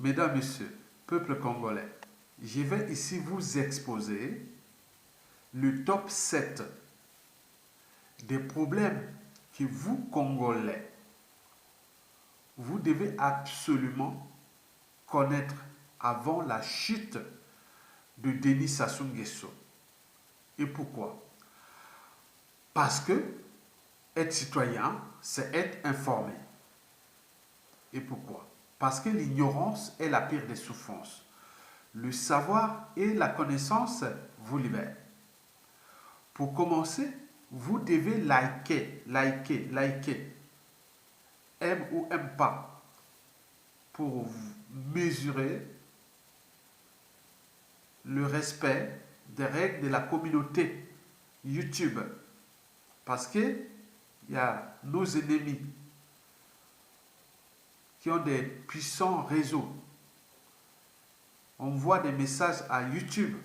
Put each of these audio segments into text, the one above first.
Mesdames, Messieurs, peuple congolais, je vais ici vous exposer le top 7 des problèmes que vous, Congolais, vous devez absolument connaître avant la chute de Denis Sassou Nguesso. Et pourquoi? Parce que être citoyen, c'est être informé. Et pourquoi? Parce que l'ignorance est la pire des souffrances. Le savoir et la connaissance vous libèrent. Pour commencer, vous devez liker. Aime ou aime pas. Pour mesurer le respect des règles de la communauté YouTube. Parce que il y a nos ennemis qui ont des puissants réseaux. On voit des messages à YouTube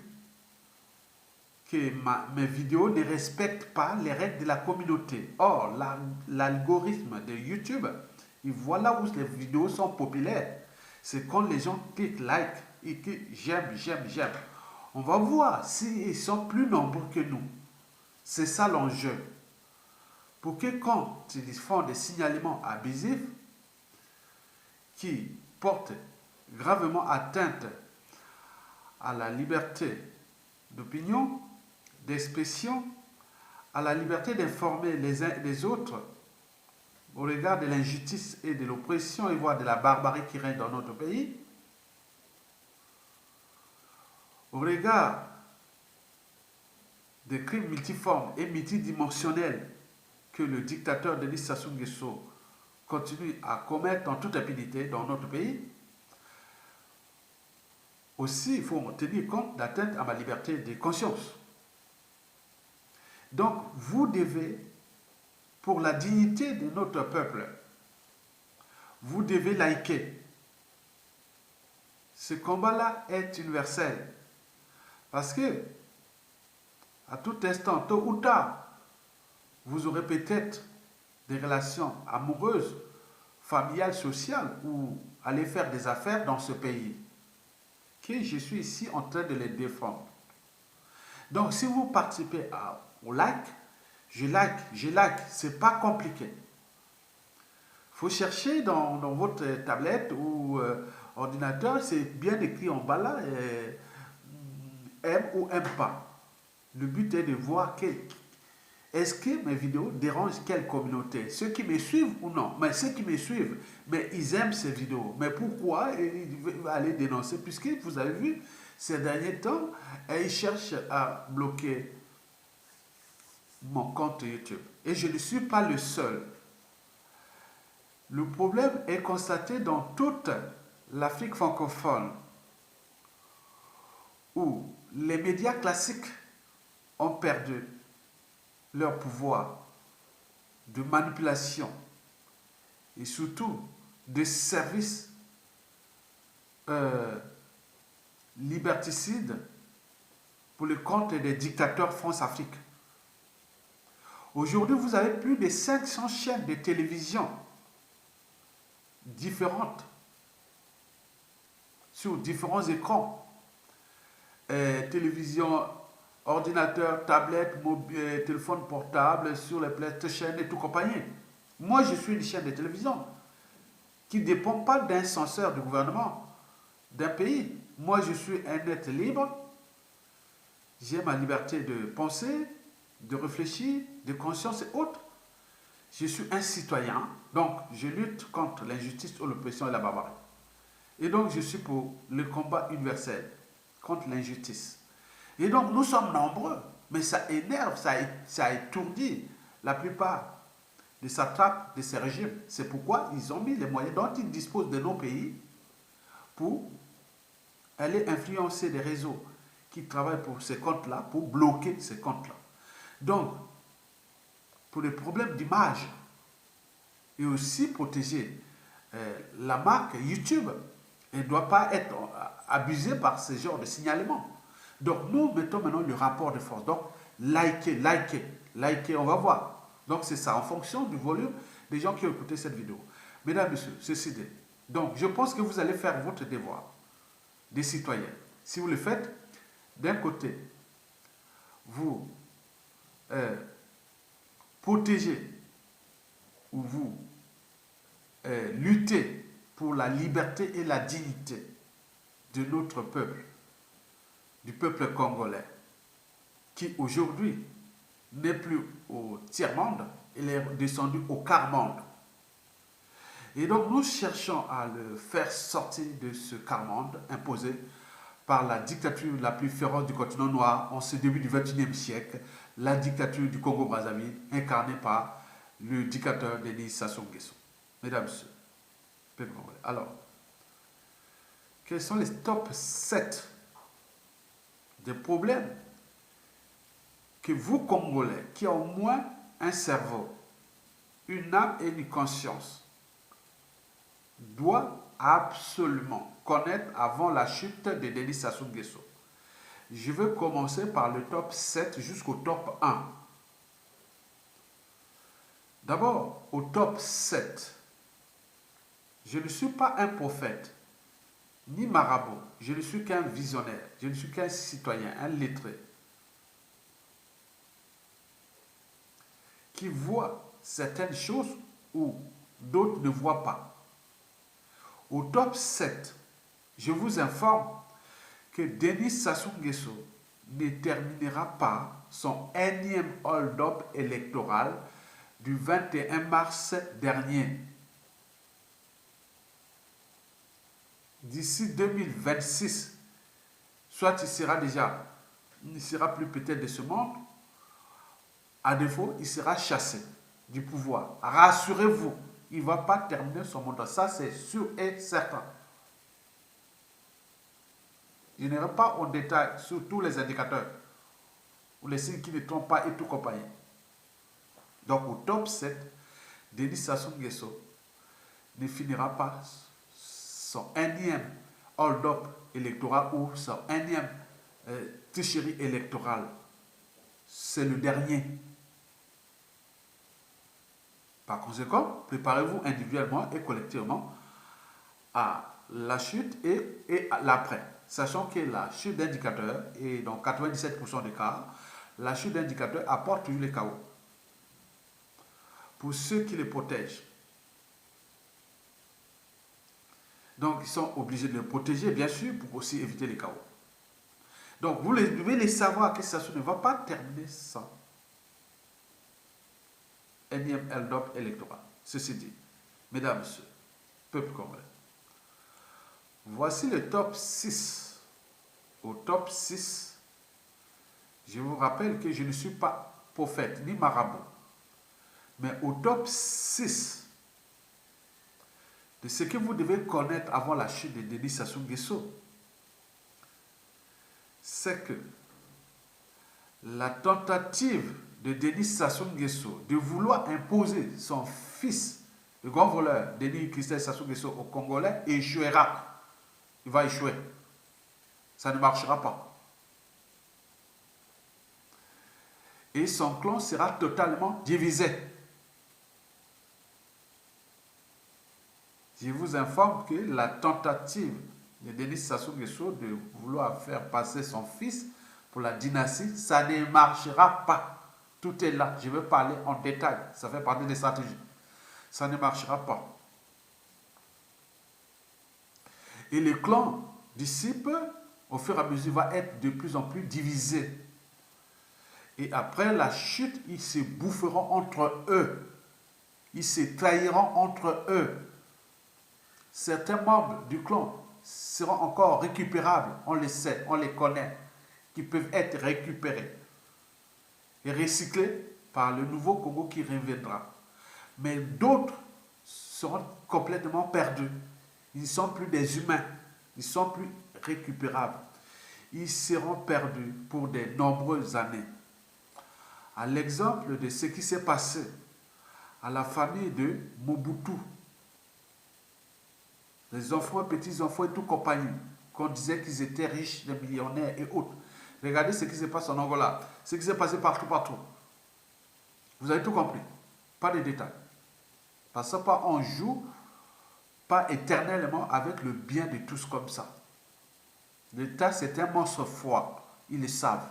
que mes vidéos ne respectent pas les règles de la communauté. Or, l'algorithme de YouTube, il voit là où les vidéos sont populaires. C'est quand les gens cliquent like et que j'aime. On va voir s'ils sont plus nombreux que nous. C'est ça l'enjeu. Pour que quand ils font des signalements abusifs qui portent gravement atteinte à la liberté d'opinion, d'expression, à la liberté d'informer les uns et les autres au regard de l'injustice et de l'oppression et voire de la barbarie qui règne dans notre pays, au regard des crimes multiformes et multidimensionnels que le dictateur Denis Sassou Nguesso continue à commettre en toute impunité dans notre pays. Aussi, il faut tenir compte d'atteinte à ma liberté de conscience. Donc, vous devez, pour la dignité de notre peuple, vous devez liker. Ce combat-là est universel. Parce que, à tout instant, tôt ou tard, vous aurez peut-être des relations amoureuses, familiales, sociales, ou aller faire des affaires dans ce pays. Que je suis ici en train de les défendre. Donc, si vous participez au like, je like, c'est pas compliqué. Il faut chercher dans votre tablette ou ordinateur, c'est bien écrit en bas là, aime ou aime pas. Le but est de voir est-ce que mes vidéos dérangent quelle communauté? Ceux qui me suivent ou non? Mais ceux qui me suivent, mais ils aiment ces vidéos. Mais pourquoi ils veulent aller dénoncer? Puisque vous avez vu, ces derniers temps, ils cherchent à bloquer mon compte YouTube. Et je ne suis pas le seul. Le problème est constaté dans toute l'Afrique francophone, où les médias classiques ont perdu leur pouvoir de manipulation et surtout de services liberticides pour le compte des dictateurs France-Afrique. Aujourd'hui, vous avez plus de 500 chaînes de télévision différentes sur différents écrans. Télévision, ordinateur, tablette, mobile, téléphone portable, sur les PlayStation et tout compagnie. Moi, je suis une chaîne de télévision qui ne dépend pas d'un censeur du gouvernement d'un pays. Moi, je suis un être libre. J'ai ma liberté de penser, de réfléchir, de conscience et autres. Je suis un citoyen, donc je lutte contre l'injustice, l'oppression et la barbarie. Et donc, je suis pour le combat universel contre l'injustice. Et donc, nous sommes nombreux, mais ça énerve, ça étourdit la plupart des satrapes de ces régimes. C'est pourquoi ils ont mis les moyens dont ils disposent de nos pays pour aller influencer des réseaux qui travaillent pour ces comptes-là, pour bloquer ces comptes-là. Donc, pour les problèmes d'image, et aussi protéger la marque YouTube, elle ne doit pas être abusée par ce genre de signalement. Donc, nous mettons maintenant le rapport de force. Donc, likez, on va voir. Donc, c'est ça, en fonction du volume des gens qui ont écouté cette vidéo. Mesdames, Messieurs, ceci dit, Donc, je pense que vous allez faire votre devoir des citoyens. Si vous le faites, d'un côté, vous protégez ou vous luttez pour la liberté et la dignité de notre peuple, du peuple congolais, qui aujourd'hui n'est plus au tiers-monde, il est descendu au quart-monde. Et donc nous cherchons à le faire sortir de ce quart-monde imposé par la dictature la plus féroce du continent noir en ce début du XXIe siècle, la dictature du Congo-Brazzaville, incarnée par le dictateur Denis Sassou Nguesso. Mesdames et messieurs, peuple congolais. Alors, quels sont les top 7 des problèmes que vous, Congolais, qui ont au moins un cerveau, une âme et une conscience, doit absolument connaître avant la chute de Denis Sassou Nguesso. Je vais commencer par le top 7 jusqu'au top 1. D'abord, au top 7, je ne suis pas un prophète, ni marabout, je ne suis qu'un visionnaire, je ne suis qu'un citoyen, un lettré, qui voit certaines choses où d'autres ne voient pas. Au top 7, je vous informe que Denis Sassou Nguesso ne terminera pas son énième hold-up électoral du 21 mars dernier. D'ici 2026, soit il ne sera plus peut-être de ce monde, à défaut, il sera chassé du pouvoir. Rassurez-vous, il ne va pas terminer son mandat. Ça, c'est sûr et certain. Je n'irai pas en détail sur tous les indicateurs ou les signes qui ne trompent pas et tout compagnie. Donc, au top 7, Denis Sassou Nguesso ne finira pas son énième hold-up électoral ou son énième tricherie électorale. C'est le dernier. Par conséquent, préparez-vous individuellement et collectivement à la chute et à l'après. Sachant que la chute d'indicateur, et dans 97% des cas, la chute d'indicateur apporte toujours le chaos. Pour ceux qui les protègent. Donc, ils sont obligés de les protéger, bien sûr, pour aussi éviter les chaos. Donc, vous devez les savoir que ça ne va pas terminer sans énième hold-up électoral. Ceci dit, mesdames, messieurs, peuple congolais, voici le top 6. Au top 6, je vous rappelle que je ne suis pas prophète ni marabout, mais au top 6 de ce que vous devez connaître avant la chute de Denis Sassou Nguesso, c'est que la tentative de Denis Sassou Nguesso de vouloir imposer son fils, le grand voleur Denis Christophe Sassou Nguesso au Congolais, échouera. Il va échouer. Ça ne marchera pas. Et son clan sera totalement divisé. Je vous informe que la tentative de Denis Sassou Nguesso de vouloir faire passer son fils pour la dynastie, ça ne marchera pas. Tout est là. Je vais parler en détail. Ça fait partie des stratégies. Ça ne marchera pas. Et le clan disciple, au fur et à mesure, va être de plus en plus divisé. Et après la chute, ils se boufferont entre eux. Ils se trahiront entre eux. Certains membres du clan seront encore récupérables. On les sait, on les connaît. Qui peuvent être récupérés et recyclés par le nouveau Congo qui reviendra. Mais d'autres seront complètement perdus. Ils ne sont plus des humains. Ils ne sont plus récupérables. Ils seront perdus pour de nombreuses années. À l'exemple de ce qui s'est passé à la famille de Mobutu, les enfants, petits-enfants et tout compagnie, qu'on disait qu'ils étaient riches, des millionnaires et autres. Regardez ce qui se passe en Angola, ce qui s'est passé partout. Vous avez tout compris. Pas de détails. Parce que on joue pas éternellement avec le bien de tous comme ça. L'État, c'est un monstre froid. Ils le savent.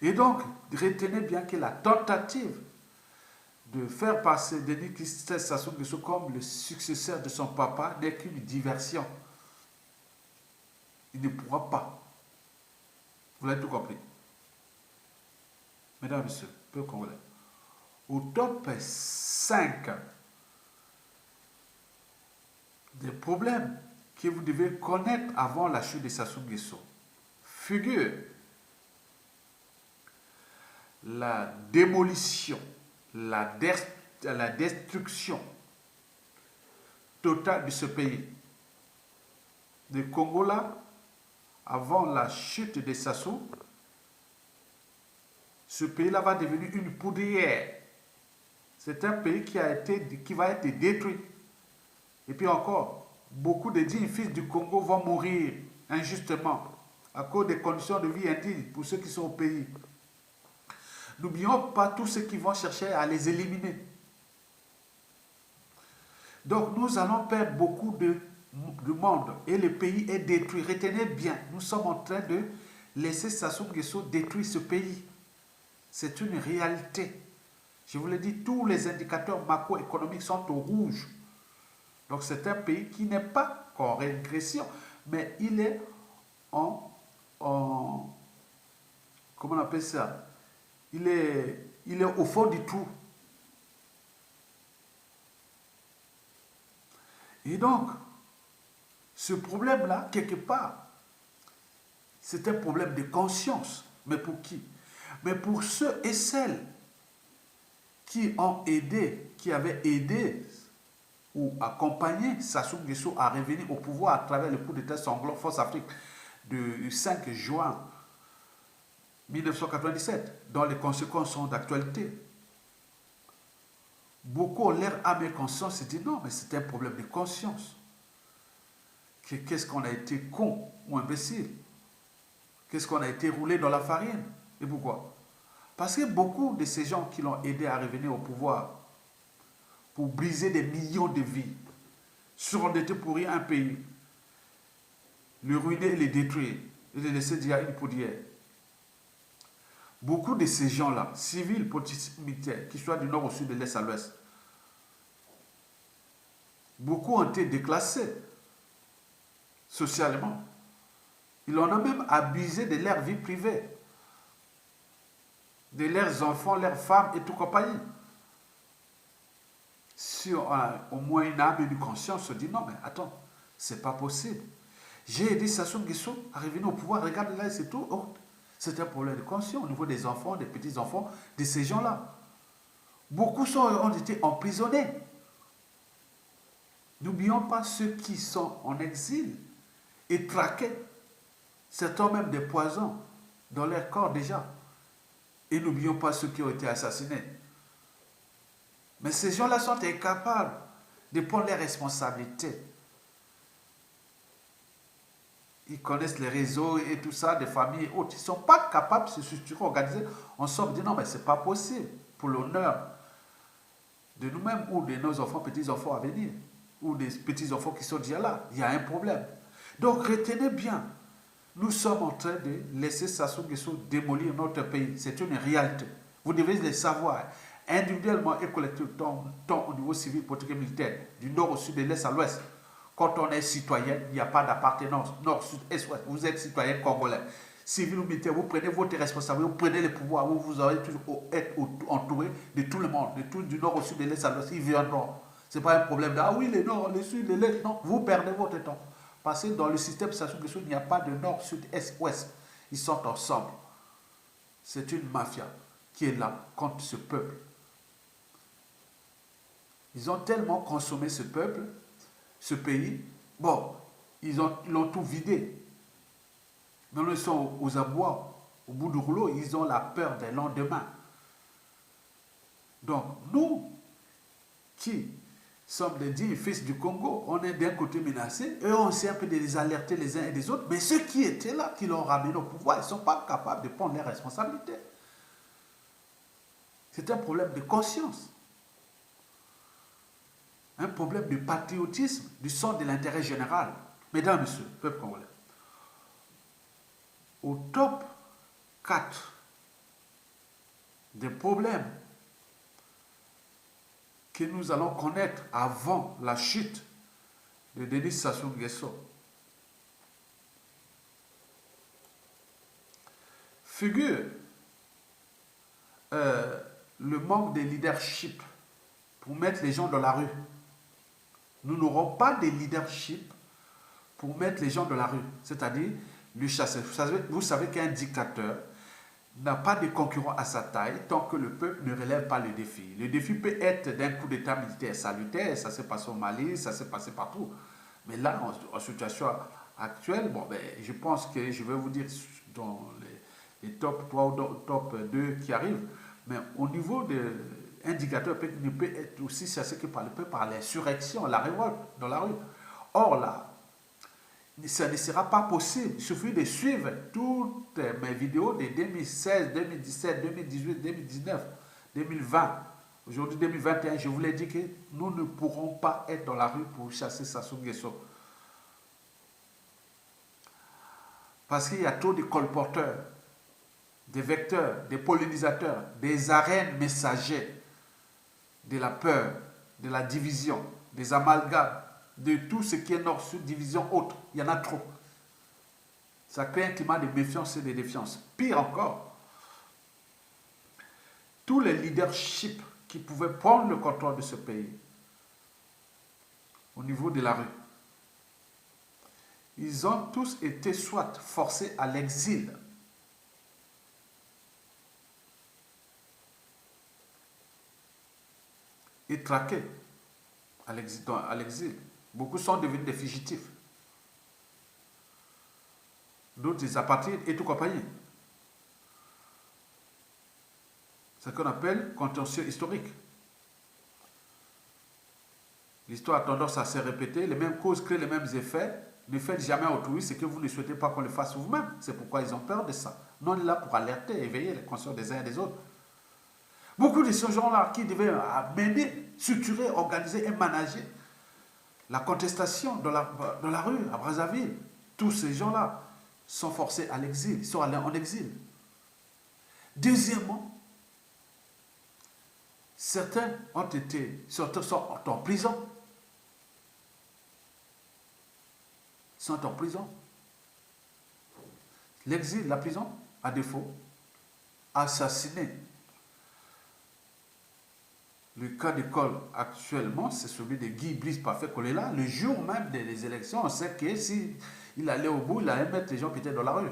Et donc, retenez bien que la tentative de faire passer Denis Christophe Sassou Nguesso comme le successeur de son papa n'est qu'une diversion. Il ne pourra pas. Vous l'avez tout compris. Mesdames et messieurs, peuple congolais, au top 5 des problèmes que vous devez connaître avant la chute de Sassou Nguesso figure la démolition, la destruction totale de ce pays. Le Congo là, avant la chute de Sassou, ce pays-là va devenir une poudrière. C'est un pays qui va être détruit. Et puis encore, beaucoup de dignes fils du Congo vont mourir injustement à cause des conditions de vie indignes pour ceux qui sont au pays. N'oublions pas tous ceux qui vont chercher à les éliminer. Donc nous allons perdre beaucoup de monde et le pays est détruit. Retenez bien, nous sommes en train de laisser Sassou Nguesso détruire ce pays. C'est une réalité. Je vous l'ai dit, tous les indicateurs macroéconomiques sont au rouge. Donc c'est un pays qui n'est pas en régression, mais il est comment on appelle ça? Il est au fond du trou. Et donc, ce problème-là, quelque part, c'est un problème de conscience. Mais pour qui? Mais pour ceux et celles qui ont aidé, qui avaient aidé ou accompagné Sassou Nguesso à revenir au pouvoir à travers le coup d'État sanglant Force Afrique du 5 juin 1997, dont les conséquences sont d'actualité. Beaucoup ont l'air âme et conscience et disent non, mais c'est un problème de conscience. Qu'est-ce qu'on a été con ou imbécile? Qu'est-ce qu'on a été roulé dans la farine? Et pourquoi? Parce que beaucoup de ces gens qui l'ont aidé à revenir au pouvoir pour briser des millions de vies, surendetter pour rien un pays, le ruiner et le détruire, et le laisser dire une poudrière. Beaucoup de ces gens-là, civils, politiques, militaires, qui soient du nord au sud, de l'est à l'ouest, beaucoup ont été déclassés socialement. Ils en ont même abusé de leur vie privée, de leurs enfants, leurs femmes et tout compagnie. Si on a au moins une âme et une conscience, on se dit non, mais attends, c'est pas possible. J'ai aidé Sassou Nguesso à revenir au pouvoir, regarde là, c'est tout. Oh, c'est un problème de conscience au niveau des enfants, des petits-enfants, de ces gens-là. Beaucoup ont été emprisonnés. N'oublions pas ceux qui sont en exil et traqués. Certains même des poisons dans leur corps déjà. Et n'oublions pas ceux qui ont été assassinés. Mais ces gens-là sont incapables de prendre leurs responsabilités. Ils connaissent les réseaux et tout ça, des familles et autres. Ils ne sont pas capables de se structurer, organiser. On sort et dit non, mais ce n'est pas possible pour l'honneur de nous-mêmes ou de nos enfants, petits-enfants à venir, ou des petits-enfants qui sont déjà là. Il y a un problème. Donc retenez bien, nous sommes en train de laisser Sassou Nguesso démolir notre pays. C'est une réalité. Vous devez le savoir, individuellement et collectivement, tant au niveau civil, politique et militaire, du nord au sud, de l'est à l'ouest. Quand on est citoyen, il n'y a pas d'appartenance nord, sud, est, ouest. Vous êtes citoyen congolais. Civil ou militaire, vous prenez votre responsabilité, vous prenez les pouvoirs, vous aurez toujours être entouré de tout le monde, de tout, du nord au sud, de l'est à l'ouest. Ils viendront. Ce n'est pas un problème de ah oui, les nord, les sud, les l'est. Non, vous perdez votre temps. Parce que dans le système Sassou Nguesso, il n'y a pas de nord, sud, est, ouest. Ils sont ensemble. C'est une mafia qui est là contre ce peuple. Ils ont tellement consommé ce peuple, ce pays, bon, ils l'ont tout vidé. Maintenant, ils sont aux abois, au bout du rouleau, ils ont la peur des lendemains. Donc, nous, qui sommes des dignes fils du Congo, on est d'un côté menacés, et on essaie un peu de les alerter les uns et les autres, mais ceux qui étaient là, qui l'ont ramené au pouvoir, ils ne sont pas capables de prendre leurs responsabilités. C'est un problème de conscience. un problème de patriotisme, du sens de l'intérêt général. Mesdames, Messieurs, peuple congolais, au top 4 des problèmes que nous allons connaître avant la chute de Denis Sassou Nguesso figure le manque de leadership pour mettre les gens dans la rue. Nous n'aurons pas de leadership pour mettre les gens dans la rue, c'est-à-dire le chasser. Vous savez qu'un dictateur n'a pas de concurrent à sa taille tant que le peuple ne relève pas le défi. Le défi peut être d'un coup d'état militaire salutaire, ça s'est passé au Mali, ça s'est passé partout. Mais là, en situation actuelle, bon, ben, je pense que je vais vous dire dans les top 3 ou top 2 qui arrivent, mais au niveau de indicateur ne peut être aussi chassé que par le peuple, par l'insurrection, la révolte dans la rue. Or là, ça ne sera pas possible. Il suffit de suivre toutes mes vidéos de 2016, 2017, 2018, 2019, 2020. Aujourd'hui, 2021, je vous l'ai dit que nous ne pourrons pas être dans la rue pour chasser Sassou Nguesso. Parce qu'il y a trop de colporteurs, des vecteurs, des pollinisateurs, des arènes messagers de la peur, de la division, des amalgames, de tout ce qui est nord-sud, division autre. Il y en a trop. Ça crée un climat de méfiance et de défiance. Pire encore, tous les leaderships qui pouvaient prendre le contrôle de ce pays au niveau de la rue, ils ont tous été soit forcés à l'exil, et traqués à l'exil. Beaucoup sont devenus des fugitifs. D'autres des apatrides et tout compagnie. C'est ce qu'on appelle contentieux historique. L'histoire a tendance à se répéter, les mêmes causes créent les mêmes effets. Ne faites jamais autrui ce que vous ne souhaitez pas qu'on le fasse vous-même. C'est pourquoi ils ont peur de ça. Nous, on est là pour alerter, éveiller les consciences des uns et des autres. Beaucoup de ces gens-là qui devaient mener, structurer, organiser et manager la contestation dans la rue, à Brazzaville, tous ces gens-là sont forcés à l'exil, ils sont allés en exil. Deuxièmement, certains sont en prison. Sont en prison. L'exil, la prison, à défaut, assassinés. Le cas d'école actuellement, c'est celui de Guy Brice Parfait Kolela. Le jour même des élections, on sait que s'il allait au bout, il allait mettre les gens qui étaient dans la rue.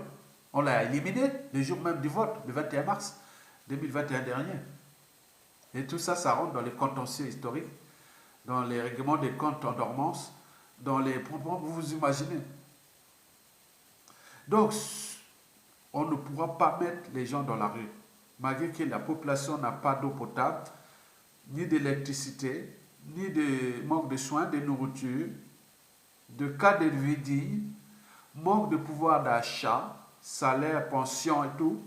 On l'a éliminé le jour même du vote, le 21 mars 2021 dernier. Et tout ça, ça rentre dans les contentieux historiques, dans les règlements des comptes en dormance, dans les propos, vous vous imaginez. Donc, on ne pourra pas mettre les gens dans la rue, malgré que la population n'a pas d'eau potable, ni d'électricité, ni de manque de soins, de nourriture, de cas de vie digne, manque de pouvoir d'achat, salaire, pension et tout.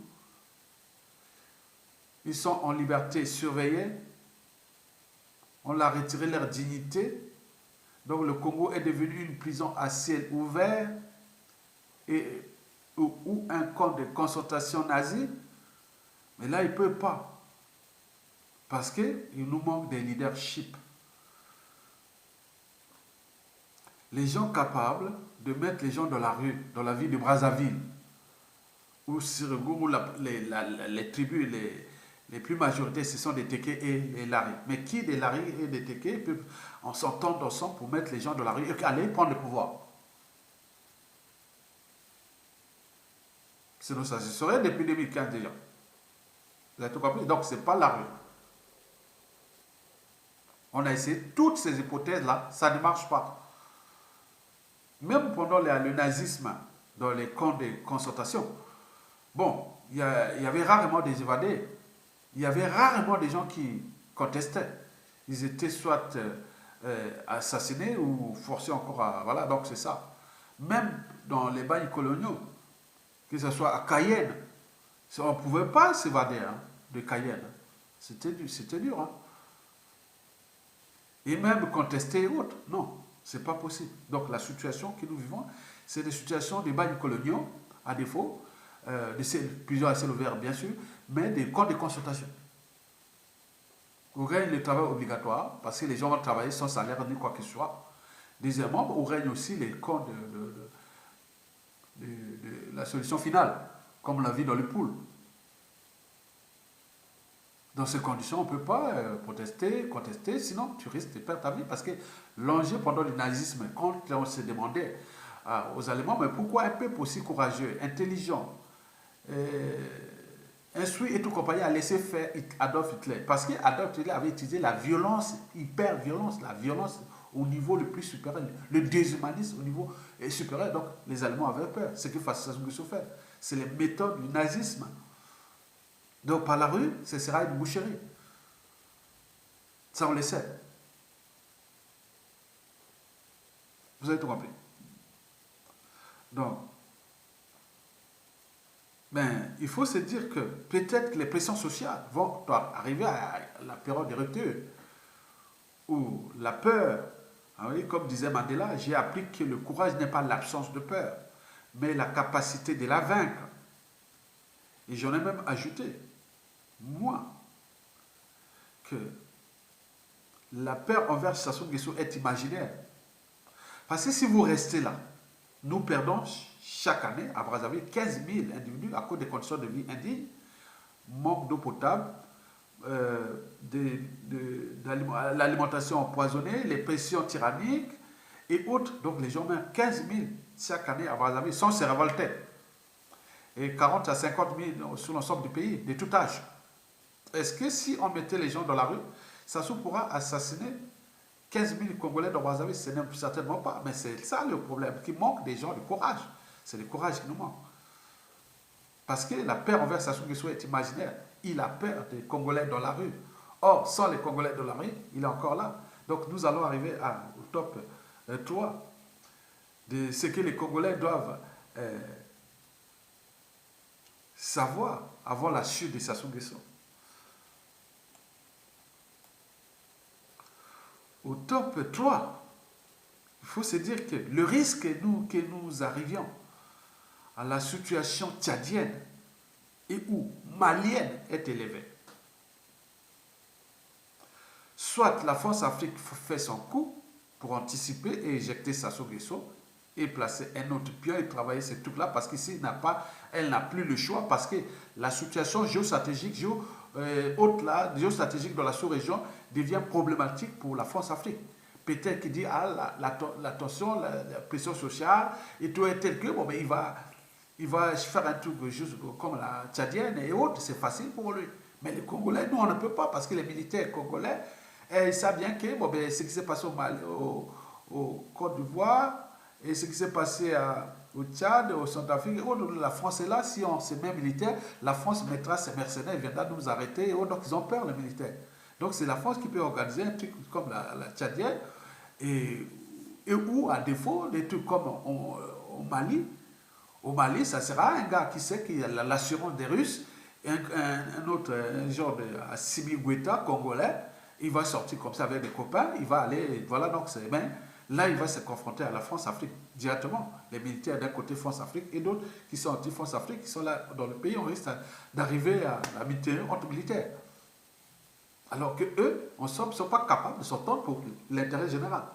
Ils sont en liberté surveillée. On leur a retiré leur dignité. Donc le Congo est devenu une prison à ciel ouvert ou un camp de concentration nazie. Mais là, il ne peut pas. Parce qu'il nous manque des leadership. Les gens capables de mettre les gens dans la rue, dans la ville de Brazzaville, où les tribus les plus majoritaires, ce sont des Téké et les Lari. Mais qui des Lari et des Téké peuvent en s'entendre ensemble pour mettre les gens dans la rue et aller prendre le pouvoir? Sinon, ça se serait depuis 2015 déjà. Vous avez tout compris? Donc, ce n'est pas la rue. On a essayé toutes ces hypothèses-là, ça ne marche pas. Même pendant le nazisme, dans les camps de concentration, bon, il y avait rarement des évadés. Il y avait rarement des gens qui contestaient. Ils étaient soit assassinés ou forcés encore à... Voilà, donc c'est ça. Même dans les bagnes coloniaux, que ce soit à Cayenne, on ne pouvait pas s'évader de Cayenne. C'était dur. Hein. et même contester et autres. Non, ce n'est pas possible. Donc la situation que nous vivons, c'est des situations de bagnes coloniaux, à défaut, plusieurs à ciel ouvert bien sûr, mais des camps de consultation. Où règne le travail obligatoire, parce que les gens vont travailler sans salaire ni quoi que ce soit. Deuxièmement, où règne aussi les camps de la solution finale, comme on l'a vu dans le pool. Dans ces conditions, on ne peut pas protester, contester, sinon tu risques de perdre ta vie. Parce que l'enjeu pendant le nazisme, quand on se demandait aux Allemands, mais pourquoi un peuple aussi courageux, intelligent, instruit et tout compagnie a laissé faire Adolf Hitler? Parce qu'Adolf Hitler avait utilisé la violence, hyper-violence, la violence au niveau le plus supérieur, le déshumanisme au niveau supérieur. Donc les Allemands avaient peur. Ce que Sassou Nguesso fait, c'est les méthodes du nazisme. Donc par la rue, ce sera une boucherie. Ça, on le sait. Vous avez tout compris. Donc, il faut se dire que peut-être que les pressions sociales vont arriver à la période de rupture où la peur, comme disait Mandela, j'ai appris que le courage n'est pas l'absence de peur, mais la capacité de la vaincre. Et j'en ai même ajouté, moi, que la peur envers Sassou Nguesso est imaginaire. Parce que si vous restez là, nous perdons chaque année à Brazzaville 15 000 individus à cause des conditions de vie indignes, manque d'eau potable, l'alimentation empoisonnée, les pressions tyranniques et autres. Donc les gens meurent 15 000 chaque année à Brazzaville sans se révolter. Et 40 à 50 000 sur l'ensemble du pays, de tout âge. Est-ce que si on mettait les gens dans la rue, Sassou pourra assassiner 15 000 Congolais dans Brazzaville? Ce n'est certainement pas. Mais c'est ça le problème, qu'il manque des gens de courage. C'est le courage qui nous manque. Parce que la peur envers Sassou Nguesso est imaginaire. Il a peur des Congolais dans la rue. Or, sans les Congolais dans la rue, il est encore là. Donc nous allons arriver au top 3 de ce que les Congolais doivent savoir avant la chute de Sassou Nguesso. Au top 3, il faut se dire que le risque que nous arrivions à la situation tchadienne et ou malienne est élevé. Soit la France-Afrique fait son coup pour anticiper et éjecter Sassou Nguesso et placer un autre pion et travailler ce truc-là parce qu'ici, elle n'a plus le choix parce que la situation géostratégique, géostratégique dans la sous-région devient problématique pour la France-Afrique. Peut-être qu'il dit, la tension, la pression sociale et tout est tel que, il va faire un truc juste comme la tchadienne et autres, c'est facile pour lui. Mais les Congolais, nous, on ne peut pas parce que les militaires congolais, ils savent bien que ce qui s'est passé au Côte d'Ivoire et ce qui s'est passé au Tchad, au Centrafrique, la France est là, si on se met militaire, la France mettra ses mercenaires, ils viendront nous arrêter, donc ils ont peur les militaires. Donc c'est la France qui peut organiser un truc comme la tchadienne et ou à défaut des trucs comme au Mali. Au Mali, ça sera un gars qui sait qu'il y a l'assurance des Russes, un autre genre de Assimi Goïta congolais, il va sortir comme ça avec des copains, il va aller, voilà, donc c'est bien. Là, il va se confronter à la France-Afrique directement. Les militaires d'un côté France-Afrique et d'autres qui sont anti-France-Afrique, qui sont là dans le pays, on risque d'arriver à militaire entre militaires. Alors qu'eux, en somme, ne sont pas capables de s'entendre pour l'intérêt général.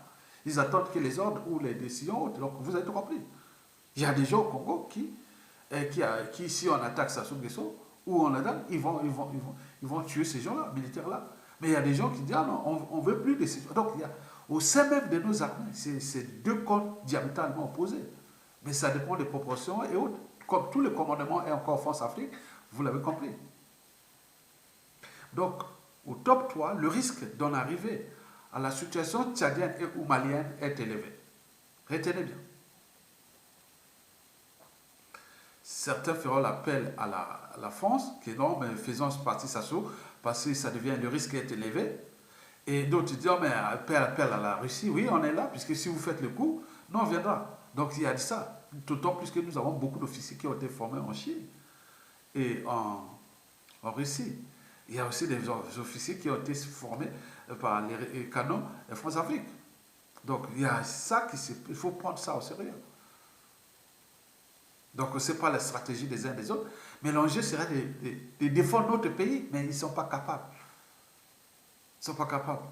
Ils attendent que les ordres ou les décisions, donc vous avez tout compris. Il y a des gens au Congo qui si on attaque Sassou Nguesso, ou on attaque, ils vont tuer ces gens-là, militaires-là. Mais il y a des gens qui disent, ah non, on ne veut plus de ces gens. Donc, au sein même de nos armées, c'est deux camps diamétralement opposés. Mais ça dépend des proportions et autres. Comme tout le commandement est encore France-Afrique, vous l'avez compris. Donc, au top 3, le risque d'en arriver à la situation tchadienne et ou malienne est élevé. Retenez bien. Certains feront l'appel à la France, qui est non, mais faisons partie Sassou, parce que ça devient, le risque est élevé. Et d'autres disent, oh, mais appel à la Russie, oui, on est là, puisque si vous faites le coup, nous on viendra. Donc il y a dit ça. D'autant plus que nous avons beaucoup d'officiers qui ont été formés en Chine et en Russie. Il y a aussi des officiers qui ont été formés par les canaux France-Afrique. Donc il y a ça il faut prendre ça au sérieux. Donc ce n'est pas la stratégie des uns des autres, mais l'enjeu serait de défendre notre pays, mais ils ne sont pas capables. Ils ne sont pas capables.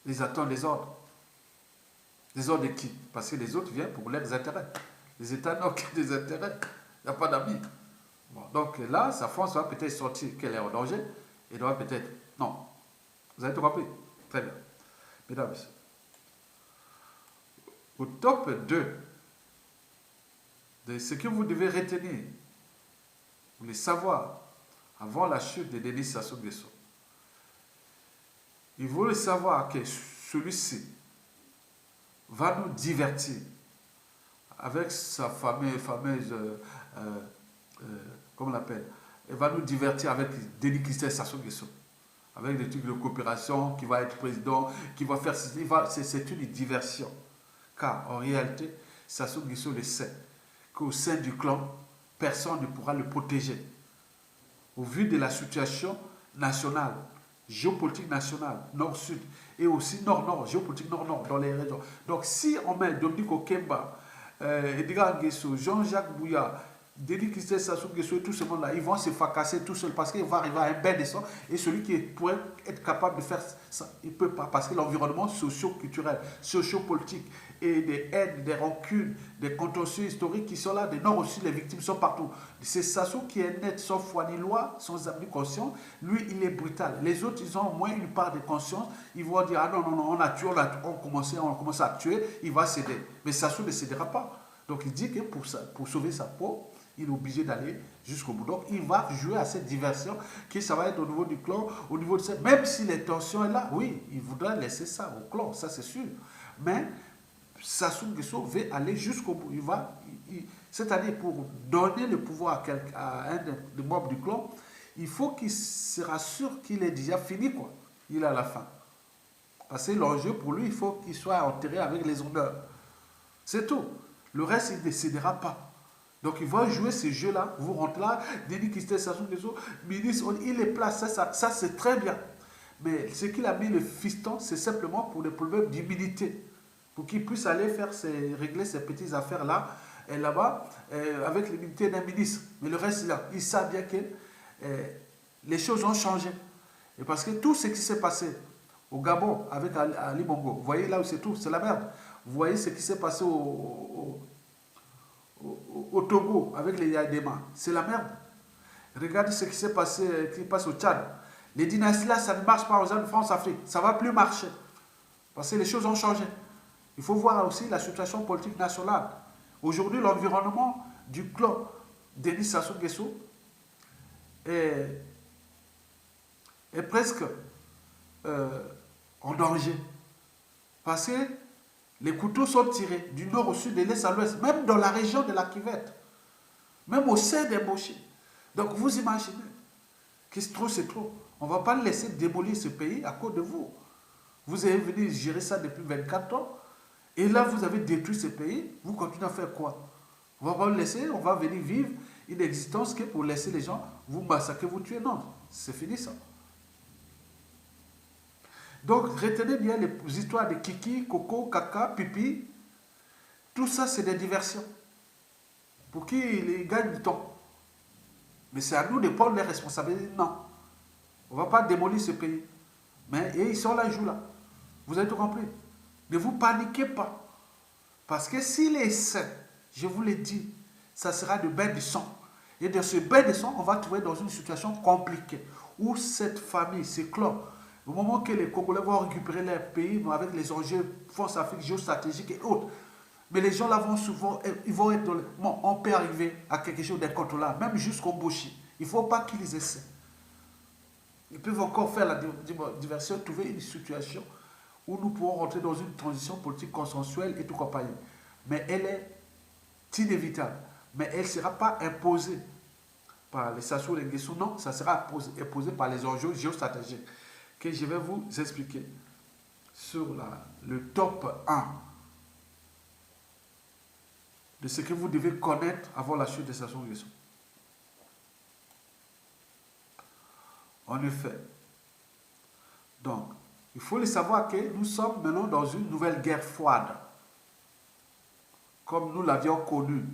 Ils attendent les ordres. Les ordres de qui? Parce que les autres viennent pour leurs intérêts. Les États n'ont que des intérêts. Il n'y a pas d'amis. Bon, donc là, sa France va peut-être sortir qu'elle est en danger. Et doit peut-être... Non. Vous avez tout compris? Très bien. Mesdames et messieurs. Au top 2 de ce que vous devez retenir, vous voulez savoir, avant la chute de Denis Sassou Nguesso, il faut le savoir que celui-ci va nous divertir avec sa fameuse comment on l'appelle, il va nous divertir avec Denis Christophe Sassou Nguesso, avec des trucs de coopération, qui va être président, qui va faire... C'est une diversion. Car en réalité, Sassou Nguesso le sait, qu'au sein du clan, personne ne pourra le protéger. Au vu de la situation nationale, géopolitique nationale, nord-sud, et aussi nord-nord, géopolitique nord-nord, dans les régions. Donc si on met Dominique Okemba, Edgar Nguesso, Jean-Jacques Bouya, Denis Christophe Sassou Nguesso et tout ce monde-là, ils vont se fracasser tout seuls parce qu'il va arriver à un bain de sang et celui qui pourrait être capable de faire ça, il ne peut pas parce que l'environnement socio-culturel, socio-politique et des haines, des rancunes, des contentieux historiques qui sont là, des nord aussi, les victimes sont partout. C'est Sassou qui est net, sans foi ni loi, sans âme ni conscience. Lui, il est brutal. Les autres, ils ont au moins une part de conscience. Ils vont dire, ah non, non, non, on a tué, on commence à tuer, il va céder. Mais Sassou ne cédera pas. Donc il dit que pour sauver sa peau, il est obligé d'aller jusqu'au bout. Donc, il va jouer à cette diversion, que ça va être au niveau du clan, au niveau de ça. Même si les tensions est là, oui, il voudra laisser ça au clan, ça c'est sûr. Mais Sassou Nguesso veut aller jusqu'au bout. C'est-à-dire, pour donner le pouvoir à un des membres du clan, il faut qu'il se rassure qu'il est déjà fini, quoi. Il est à la fin. Parce que l'enjeu pour lui, il faut qu'il soit enterré avec les honneurs. C'est tout. Le reste, il ne décidera pas. Donc, il va jouer ce jeu-là. Vous rentrez là, Denis Christophe Sassou Nguesso, ministre, il les place. Ça c'est très bien. Mais ce qu'il a mis le fiston, c'est simplement pour des problèmes d'humilité. Pour qu'il puisse aller régler ces petites affaires-là, là-bas, avec l'humilité d'un ministre. Mais le reste, là, il sait bien que les choses ont changé. Et parce que tout ce qui s'est passé au Gabon avec Ali Bongo, vous voyez là où c'est tout, c'est la merde. Vous voyez ce qui s'est passé au Togo avec les Yaïdema, c'est la merde. Regardez ce qui s'est passé, qui passe au Tchad. Les dynasties là, ça ne marche pas aux gens de France-Afrique. Ça ne va plus marcher. Parce que les choses ont changé. Il faut voir aussi la situation politique nationale. Aujourd'hui, l'environnement du clan Denis Sassou Nguesso est presque en danger. Parce que les couteaux sont tirés du nord au sud, de l'est à l'ouest, même dans la région de la Cuvette, même au sein des Mochis. Donc vous imaginez que c'est trop. On ne va pas laisser démolir ce pays à cause de vous. Vous avez venu gérer ça depuis 24 ans, et là vous avez détruit ce pays, vous continuez à faire quoi? On ne va pas le laisser, on va venir vivre une existence que pour laisser les gens vous massacrer, vous tuer. Non, c'est fini ça. Donc, retenez bien les histoires de Kiki, Coco, Kaka, Pipi. Tout ça, c'est des diversions. Pour qu'ils gagnent du temps. Mais c'est à nous de prendre les responsabilités. Non. On ne va pas démolir ce pays. Mais ils sont là, ils jouent là. Vous avez tout compris. Ne vous paniquez pas. Parce que s'il est sain, je vous l'ai dit, ça sera de bain de sang. Et dans ce bain de sang, on va trouver dans une situation compliquée. Où cette famille, ces clans, au moment que les Congolais vont récupérer leur pays avec les enjeux France-Afrique géostratégiques et autres, mais les gens là vont souvent, ils vont être dans le... Bon, on peut arriver à quelque chose d'incontrôlable, même jusqu'au Boshi. Il ne faut pas qu'ils essaient. Ils peuvent encore faire la diversion, trouver une situation où nous pourrons rentrer dans une transition politique consensuelle et tout compagnie. Mais elle est inévitable. Mais elle ne sera pas imposée par les Sassou Nguesso, non, ça sera imposé par les enjeux géostratégiques que je vais vous expliquer sur le top 1 de ce que vous devez connaître avant la chute de Sassou Nguesso. En effet, Donc, il faut le savoir que nous sommes maintenant dans une nouvelle guerre froide, comme nous l'avions connu.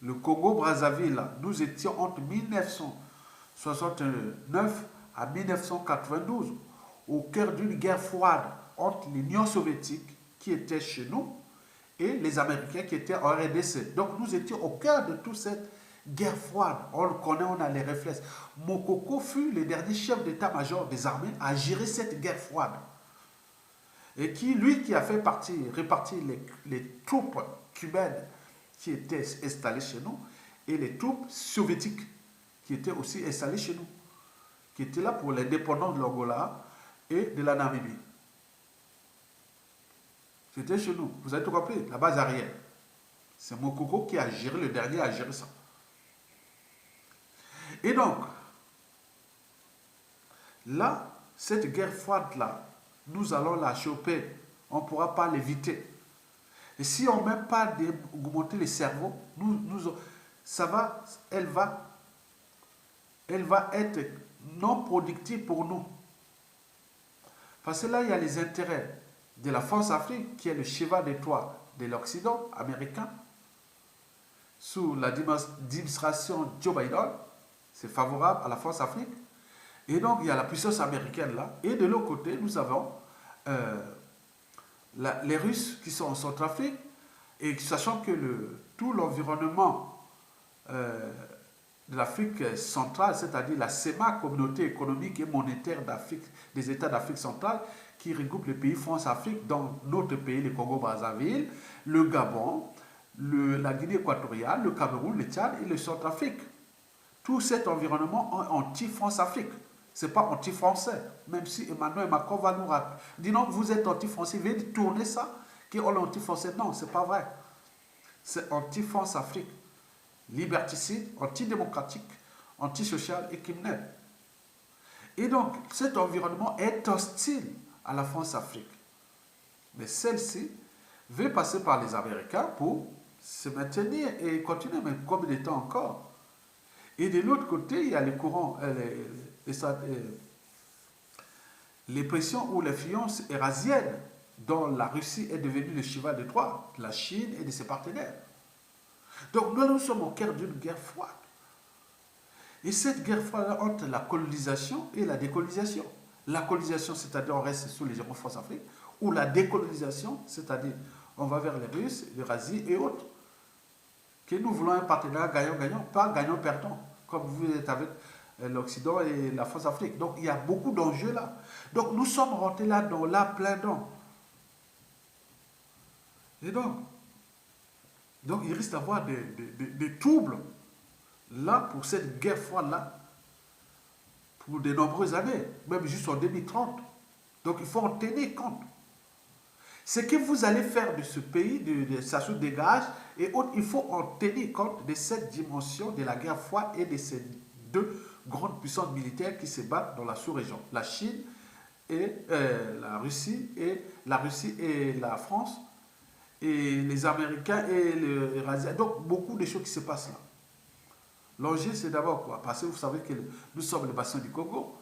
Le Congo-Brazzaville, nous étions entre 1969 à 1992 au cœur d'une guerre froide entre l'Union soviétique qui était chez nous et les Américains qui étaient en RDC. Donc nous étions au cœur de toute cette guerre froide. On le connaît, on a les réflexes. Mokoko fut le dernier chef d'état-major des armées à gérer cette guerre froide. Et lui qui a fait répartir les troupes cubaines qui étaient installées chez nous et les troupes soviétiques qui étaient aussi installées chez nous, qui étaient là pour l'indépendance de l'Angola et de la Namibie. C'était chez nous. Vous avez tout compris, la base arrière. C'est Mokoko qui a géré, le dernier à gérer ça. Et donc, là, cette guerre froide-là, nous allons la choper. On ne pourra pas l'éviter. Et si on ne met pas d'augmenter les cerveaux, elle va être non productive pour nous. Parce que là, il y a les intérêts de la France-Afrique, qui est le cheval de Troie de l'Occident américain, sous l'administration Joe Biden. C'est favorable à la France-Afrique. Et donc, il y a la puissance américaine là. Et de l'autre côté, nous avons les Russes qui sont en Centrafrique. Et sachant que tout l'environnement de l'Afrique centrale, c'est-à-dire la CEMA, Communauté économique et monétaire des États d'Afrique centrale, qui regroupe les pays France-Afrique, dans notre pays, le Congo-Brazzaville, le Gabon, la Guinée équatoriale, le Cameroun, le Tchad et le Centrafrique. Tout cet environnement est anti-France-Afrique. Ce n'est pas anti-français. Même si Emmanuel Macron va nous rappeler. Dis non, vous êtes anti-français, veuillez tourner ça, qu'on est anti-français. Non, ce n'est pas vrai. C'est anti-France-Afrique. Liberticide, antidémocratique, antisocial et criminel. Et donc, cet environnement est hostile à la France-Afrique. Mais celle-ci veut passer par les Américains pour se maintenir et continuer, mais combien de temps encore? Et de l'autre côté, il y a les courants, les pressions ou l'influence eurasienne dont la Russie est devenue le cheval de Troie, de la Chine et de ses partenaires. Donc nous sommes au cœur d'une guerre froide. Et cette guerre froide entre la colonisation et la décolonisation. La colonisation, c'est-à-dire on reste sous les géants France-Afrique, ou la décolonisation, c'est-à-dire on va vers les Russes, l'Eurasie et autres. Que nous voulons un partenariat gagnant-gagnant, pas gagnant-perdant, comme vous êtes avec l'Occident et la France-Afrique. Donc il y a beaucoup d'enjeux là. Donc nous sommes rentrés là dans la plein dents. Et donc il risque d'avoir des troubles là pour cette guerre froide là pour de nombreuses années, même jusqu'en 2030. Donc il faut en tenir compte. Ce que vous allez faire de ce pays, de sa sous-dégage et autres, il faut en tenir compte de cette dimension de la guerre froide et de ces deux grandes puissances militaires qui se battent dans la sous-région. La Chine et la Russie et la France et les Américains et les Eurasiens. Donc beaucoup de choses qui se passent là. L'enjeu c'est d'abord quoi? Parce que vous savez que nous sommes le bassin du Congo,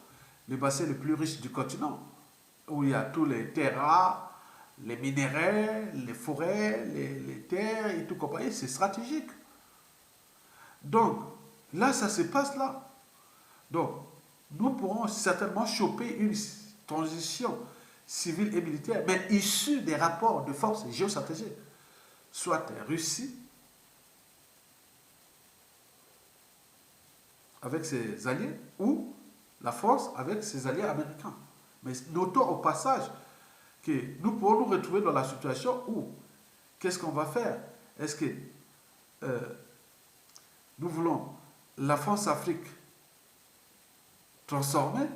le bassin le plus riche du continent, où il y a tous les terres rares, les minéraux, les forêts, les terres et tout compagnie, c'est stratégique. Donc, là, ça se passe là. Donc, nous pourrons certainement choper une transition civile et militaire, mais issue des rapports de force géostratégiques, soit Russie, avec ses alliés, ou la France avec ses alliés américains. Mais notons au passage que nous pourrons nous retrouver dans la situation où, qu'est-ce qu'on va faire? Est-ce que nous voulons la France-Afrique transformée,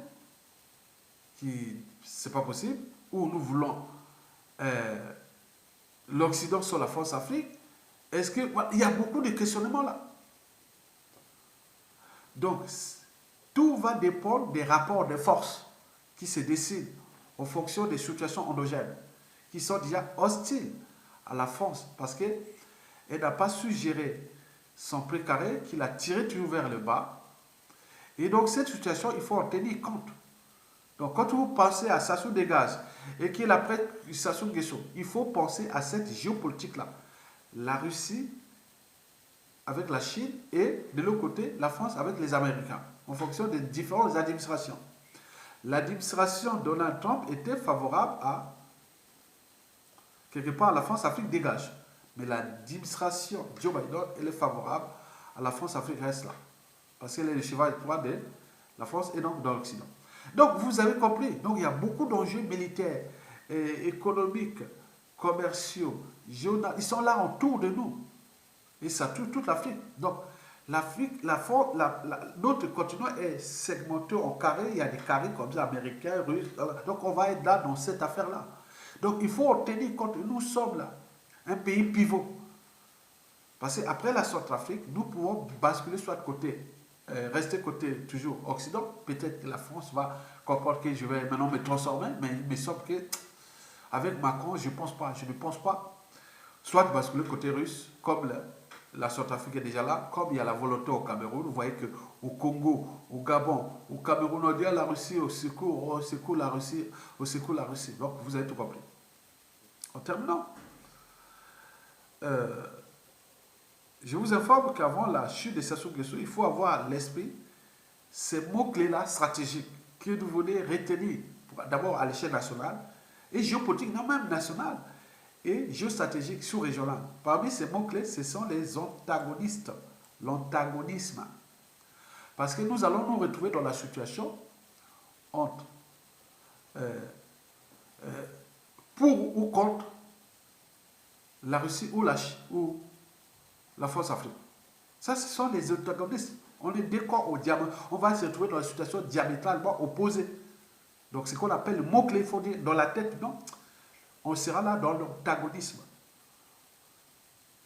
qui c'est pas possible, ou nous voulons l'Occident sur la France-Afrique? Est-ce que il y a beaucoup de questionnements là? Donc, tout va dépendre des rapports de force qui se décident en fonction des situations endogènes, qui sont déjà hostiles à la France, parce qu'elle n'a pas su gérer son précaré, qu'il a tiré toujours vers le bas. Et donc, cette situation, il faut en tenir compte. Donc quand vous pensez à Sassou Dégage et qu'il après Sassou Nguesso, il faut penser à cette géopolitique-là. La Russie avec la Chine et de l'autre côté, la France avec les Américains, en fonction des différentes administrations. L'administration Donald Trump était favorable à, quelque part, à la France-Afrique dégage. Mais l'administration Joe Biden, elle est favorable à la France-Afrique reste là. Parce qu'elle est le cheval de Troie de la France et donc dans l'Occident. Donc vous avez compris, donc il y a beaucoup d'enjeux militaires, économiques, commerciaux, ils sont là autour de nous. Et ça touche toute l'Afrique. Donc l'Afrique, notre continent est segmenté en carrés, il y a des carrés comme ça, américains, russes. Donc on va être là dans cette affaire-là. Donc il faut en tenir compte, nous sommes là, un pays pivot. Parce qu'après la Centrafrique, nous pouvons basculer soit de côté, rester côté toujours Occident. Peut-être que la France va comprendre que je vais maintenant me transformer, mais il me semble que avec Macron, je ne pense pas. Soit basculer côté russe, comme la Centrafrique est déjà là, comme il y a la volonté au Cameroun. Vous voyez qu'au Congo, au Gabon, au Cameroun, on dit à la Russie au secours la Russie, au secours la Russie. Donc vous avez tout compris. En terminant, je vous informe qu'avant la chute de Sassou Nguesso, il faut avoir à l'esprit ces mots-clés-là stratégiques que vous voulez retenir d'abord à l'échelle nationale et géopolitique, non même nationale, et géostratégique sous-régionale. Parmi ces mots-clés, ce sont les antagonistes, l'antagonisme. Parce que nous allons nous retrouver dans la situation entre pour ou contre la Russie ou la France-Afrique. Ça, ce sont les antagonistes. On est deux corps au diamant. On va se retrouver dans une situation diamétralement opposée. Donc, ce qu'on appelle le mot-clé, il faut dire dans la tête, non. On sera là dans l'antagonisme.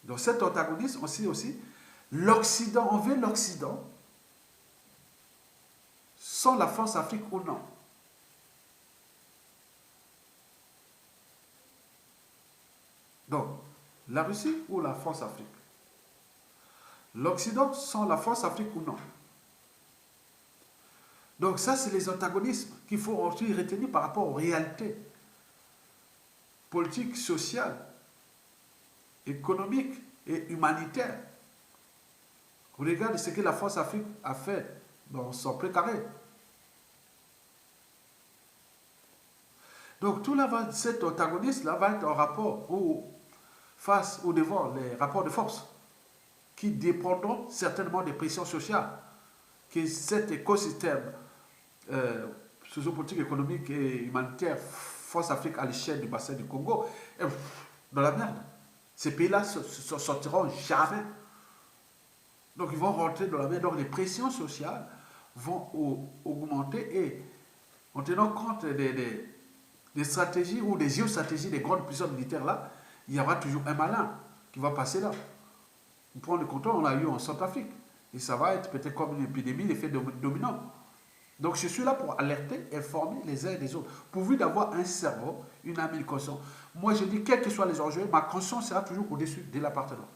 Dans cet antagonisme, on sait aussi l'Occident. On veut l'Occident sans la France-Afrique ou non. Donc, la Russie ou la France-Afrique. L'Occident sans la France-Afrique ou non. Donc ça, c'est les antagonismes qu'il faut ensuite retenir par rapport aux réalités politiques, sociales, économiques et humanitaires. Regardez ce que la France-Afrique a fait dans son précaré. Donc tout là, cet antagonisme-là va être en rapport face ou devant les rapports de force qui dépendront certainement des pressions sociales que cet écosystème sociopolitique, économique et humanitaire France-Afrique à l'échelle du bassin du Congo est dans la merde. Ces pays-là ne se sortiront jamais. Donc ils vont rentrer dans la merde. Donc les pressions sociales vont augmenter et en tenant compte des stratégies ou des géostratégies des grandes puissances militaires là, il y aura toujours un malin qui va passer là. On prend le contrôle, on l'a eu en Centrafrique. Et ça va être peut-être comme une épidémie, l'effet dominant. Donc je suis là pour alerter, informer les uns et les autres. Pourvu d'avoir un cerveau, une âme, une conscience. Moi je dis, quels que soient les enjeux, ma conscience sera toujours au-dessus de l'appartenant.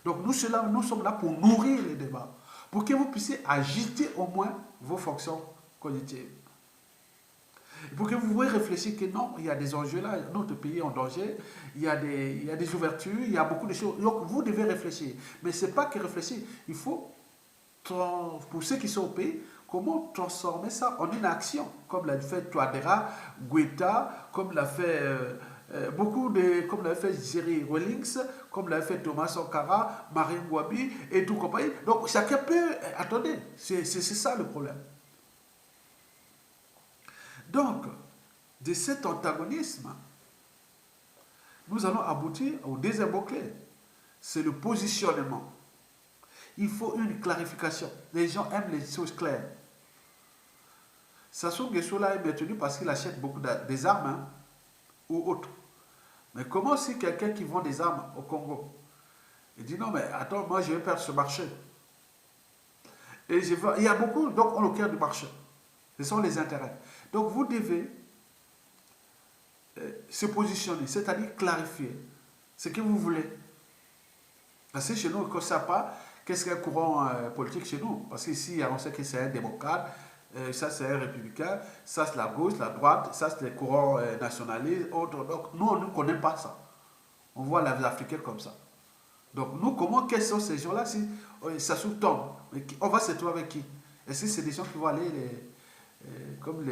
Donc nous sommes là pour nourrir les débats. Pour que vous puissiez agiter au moins vos fonctions cognitives. Pour que vous voyez réfléchir que non, il y a des enjeux là, notre pays est en danger, il y a des ouvertures, il y a beaucoup de choses. Donc vous devez réfléchir. Mais ce n'est pas que réfléchir, il faut, pour ceux qui sont au pays, comment transformer ça en une action, comme l'a fait Touadéra, Guetta, comme l'a fait comme l'a fait Jerry Rawlings, comme l'a fait Thomas Sankara, Marine Ngouabi et tout compagnie. Donc chacun peut, attendez, c'est ça le problème. Donc, de cet antagonisme, nous allons aboutir au deuxième mot-clé. C'est le positionnement. Il faut une clarification. Les gens aiment les choses claires. Sassou Nguesso là est maintenu parce qu'il achète beaucoup des armes ou autres. Mais comment si quelqu'un qui vend des armes au Congo, il dit non mais attends, moi je vais perdre ce marché. Et il y a beaucoup, donc on le cœur du marché. Ce sont les intérêts. Donc vous devez se positionner, c'est-à-dire clarifier ce que vous voulez. Parce que chez nous, on ne sait pas qu'est-ce qu'un courant politique chez nous. Parce qu'ici, on sait que c'est un démocrate, ça c'est un républicain, ça c'est la gauche, la droite, ça c'est les courants nationalistes, autres. Donc nous, on ne connaît pas ça. On voit les Africains comme ça. Donc nous, quels sont ces gens-là si ça sous-tombe? On va se trouver avec qui? Est-ce que c'est des gens qui vont aller comme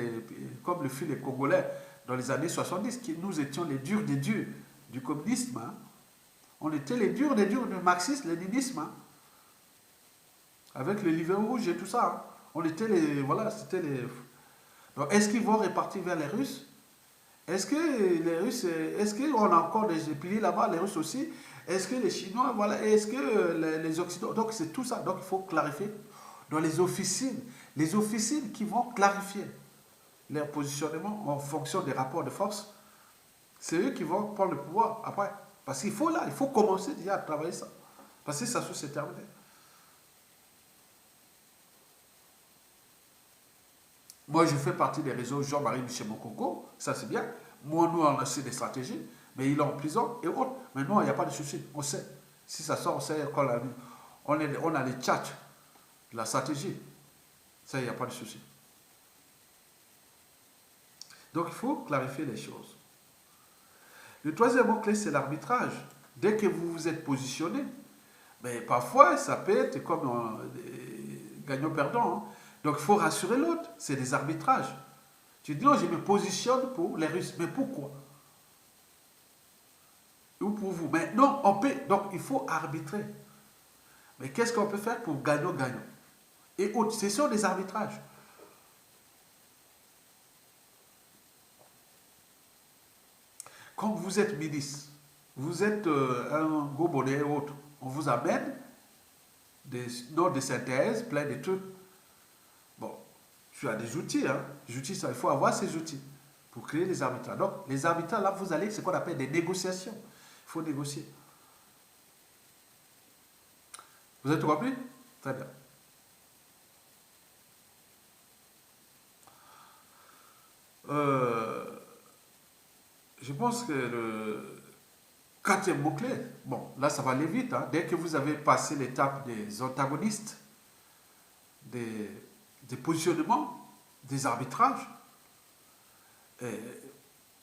le fut les Congolais dans les années 70, nous étions les durs des durs du communisme. Hein. On était les durs des durs du marxisme, léninisme. Hein. Avec le livre rouge et tout ça. Hein. On était les. Voilà, c'était les. Donc, est-ce qu'ils vont repartir vers les Russes? Est-ce que les Russes. Est-ce qu'on a encore des piliers là-bas, les Russes aussi? Est-ce que les Chinois, voilà. Est-ce que les Occidentaux. Donc, c'est tout ça. Donc, il faut clarifier dans les officines qui vont clarifier leur positionnement en fonction des rapports de force. C'est eux qui vont prendre le pouvoir après. Parce qu'il faut il faut commencer déjà à travailler ça. Parce que ça c'est terminé. Moi, je fais partie des réseaux Jean-Marie Michel Mokongo, ça c'est bien. Moi, nous, on a aussi des stratégies, mais il est en prison et autres. Mais non, il n'y a pas de souci, on sait. Si ça sort, on sait on a les chats, la stratégie. Ça, il n'y a pas de souci. Donc, il faut clarifier les choses. Le troisième mot-clé, c'est l'arbitrage. Dès que vous vous êtes positionné, mais parfois, ça peut être comme gagnant-perdant. Hein. Donc, il faut rassurer l'autre. C'est des arbitrages. Tu dis, non, je me positionne pour les Russes. Mais pourquoi? Ou pour vous? Mais non, on peut. Donc, il faut arbitrer. Mais qu'est-ce qu'on peut faire pour gagnant-gagnant? Et autres, ce sont des arbitrages. Quand vous êtes ministre, vous êtes un gros bonnet ou autre, on vous amène des notes de synthèse, plein de trucs. Bon, tu as des outils, hein. Des outils, ça, il faut avoir ces outils pour créer les arbitrages. Donc, les arbitrages, là, vous allez, c'est ce qu'on appelle des négociations. Il faut négocier. Vous avez tout compris? Très bien. Je pense que le quatrième mot-clé, bon, là ça va aller vite, hein. Dès que vous avez passé l'étape des antagonistes, des positionnements, des arbitrages,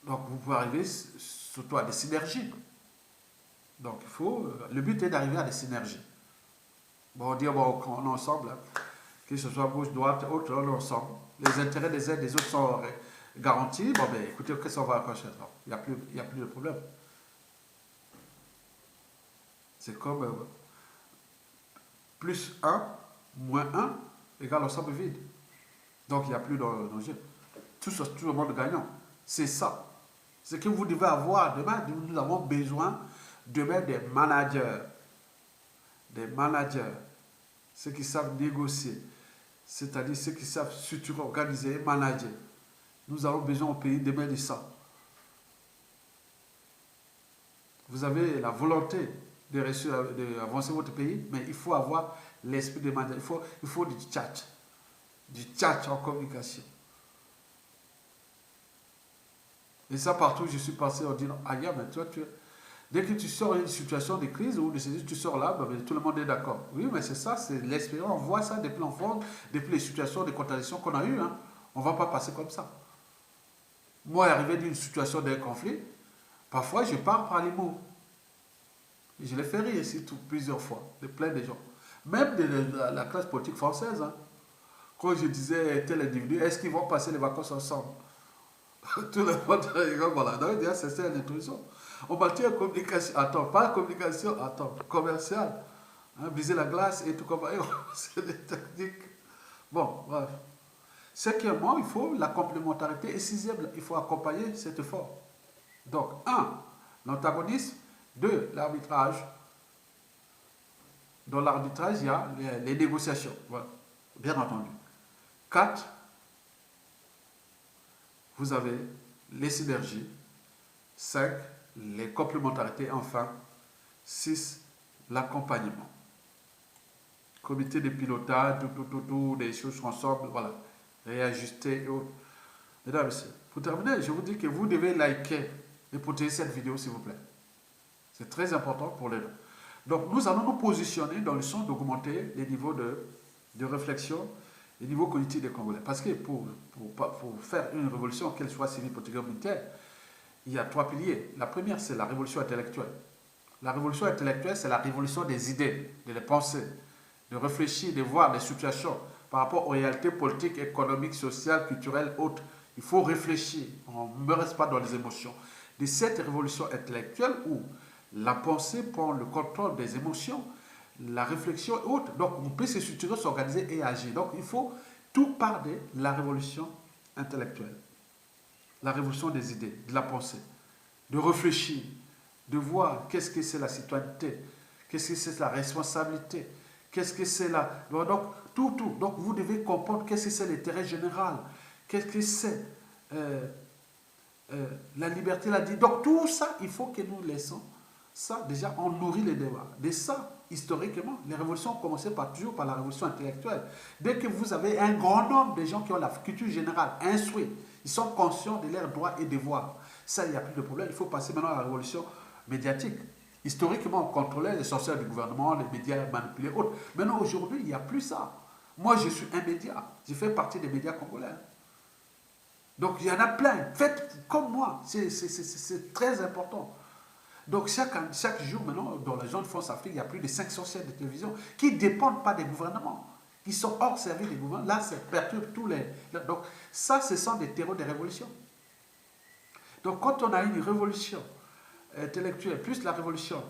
donc vous pouvez arriver surtout à des synergies. Donc le but est d'arriver à des synergies. Bon, on dit, bon, on est ensemble, hein. Que ce soit gauche, droite, autre, on est ensemble. Les intérêts des uns des autres sont garantis. Bon, ben écoutez, qu'est-ce qu'on va accrocher? Il n'y a plus de problème. C'est comme plus 1, moins 1, égale ensemble vide. Donc, il n'y a plus d'enjeu. Tout le monde gagnant. C'est ça. Ce que vous devez avoir demain, nous avons besoin demain des managers. Des managers. Ceux qui savent négocier. C'est-à-dire ceux qui savent structurer, organiser, manager. Nous avons besoin au pays demain de ça. Vous avez la volonté d'avancer votre pays, mais il faut avoir l'esprit de manager. Il faut du chat. Du chat en communication. Et ça, partout, je suis passé en disant, ah, mais toi, dès que tu sors d'une situation de crise ou de crise, tu sors là, ben, tout le monde est d'accord. Oui, mais c'est ça, c'est l'expérience. On voit ça depuis l'enfance, depuis les situations de contradiction qu'on a eues. Hein. On ne va pas passer comme ça. Moi, arrivé d'une situation d'un conflit, parfois, je pars par les mots. Et je l'ai fait rire ici plusieurs fois, de plein de gens. Même de la classe politique française. Hein. Quand je disais tel individu, est-ce qu'ils vont passer les vacances ensemble? Tout le monde rigole, voilà. Donc, c'est ça l'intuition. On bâtit en communication, attends, pas communication, attends, commercial. Hein, briser la glace et tout comme ça. C'est des techniques. Bon, bref. Cinquièmement, il faut la complémentarité. Et sixième, il faut accompagner cet effort. Donc, 1, l'antagonisme. 2, l'arbitrage. Dans l'arbitrage, il y a les négociations. Voilà. Bien entendu. 4, vous avez les synergies. 5, les complémentarités. Enfin, 6, l'accompagnement. Comité de pilotage, tout, des choses ensemble, voilà. Réajuster et autres. Mesdames et messieurs, pour terminer, je vous dis que vous devez liker et partager cette vidéo, s'il vous plaît. C'est très important pour les gens. Donc, nous allons nous positionner dans le sens d'augmenter les niveaux de réflexion le niveau cognitif des Congolais. Parce que pour faire une révolution, qu'elle soit civile, politique ou militaire, il y a 3 piliers. La première, c'est la révolution intellectuelle. La révolution intellectuelle, c'est la révolution des idées, de les penser, de réfléchir, de voir les situations par rapport aux réalités politiques, économiques, sociales, culturelles, autres. Il faut réfléchir, on ne reste pas dans les émotions. De cette révolution intellectuelle où la pensée prend le contrôle des émotions, la réflexion et autres. Donc on peut se structurer, s'organiser et agir. Donc il faut tout part de la révolution intellectuelle, la révolution des idées, de la pensée, de réfléchir, de voir qu'est-ce que c'est la citoyenneté, qu'est-ce que c'est la responsabilité, qu'est-ce que c'est la... Donc tout. Donc vous devez comprendre qu'est-ce que c'est l'intérêt général, qu'est-ce que c'est la liberté, la dit. Donc tout ça, il faut que nous laissons ça. Déjà, on nourrit les débats. De ça, historiquement, les révolutions ont commencé toujours par la révolution intellectuelle. Dès que vous avez un grand nombre de gens qui ont la culture générale, instruits, ils sont conscients de leurs droits et devoirs. Ça, il n'y a plus de problème. Il faut passer maintenant à la révolution médiatique. Historiquement, on contrôlait les sorcières du gouvernement, les médias manipulés, autres. Maintenant, aujourd'hui, il n'y a plus ça. Moi, je suis un média. Je fais partie des médias congolais. Donc, il y en a plein. Faites comme moi. C'est très important. Donc, chaque jour, maintenant, dans la zone France-Afrique, il y a plus de 500 chaînes de télévision qui ne dépendent pas des gouvernements, qui sont hors service des gouvernements. Là, ça perturbe tous les... Donc, ça, ce sont des terreaux de révolution. Donc, quand on a une révolution intellectuelle, plus la révolution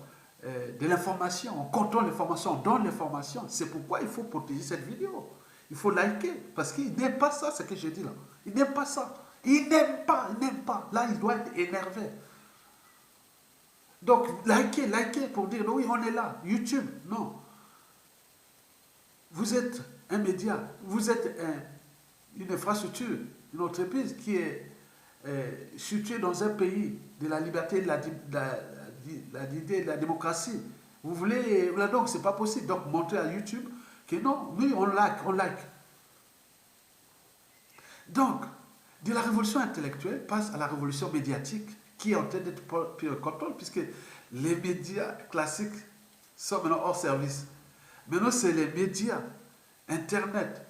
de l'information, on contrôle l'information, on donne l'information, c'est pourquoi il faut protéger cette vidéo. Il faut liker, parce qu'il n'aime pas ça, ce que je dis là. Il n'aime pas ça. Il n'aime pas. Là, il doit être énervé. Donc, likez pour dire, oui, on est là. YouTube, non. Vous êtes un média, vous êtes une infrastructure, une entreprise qui est située dans un pays de la liberté, de la démocratie. Vous voulez, là donc, c'est pas possible. Donc, montrer à YouTube que non, oui, on like. Donc, de la révolution intellectuelle passe à la révolution médiatique qui est en train d'être pris en contrôle, puisque les médias classiques sont maintenant hors service. Maintenant, c'est les médias, Internet,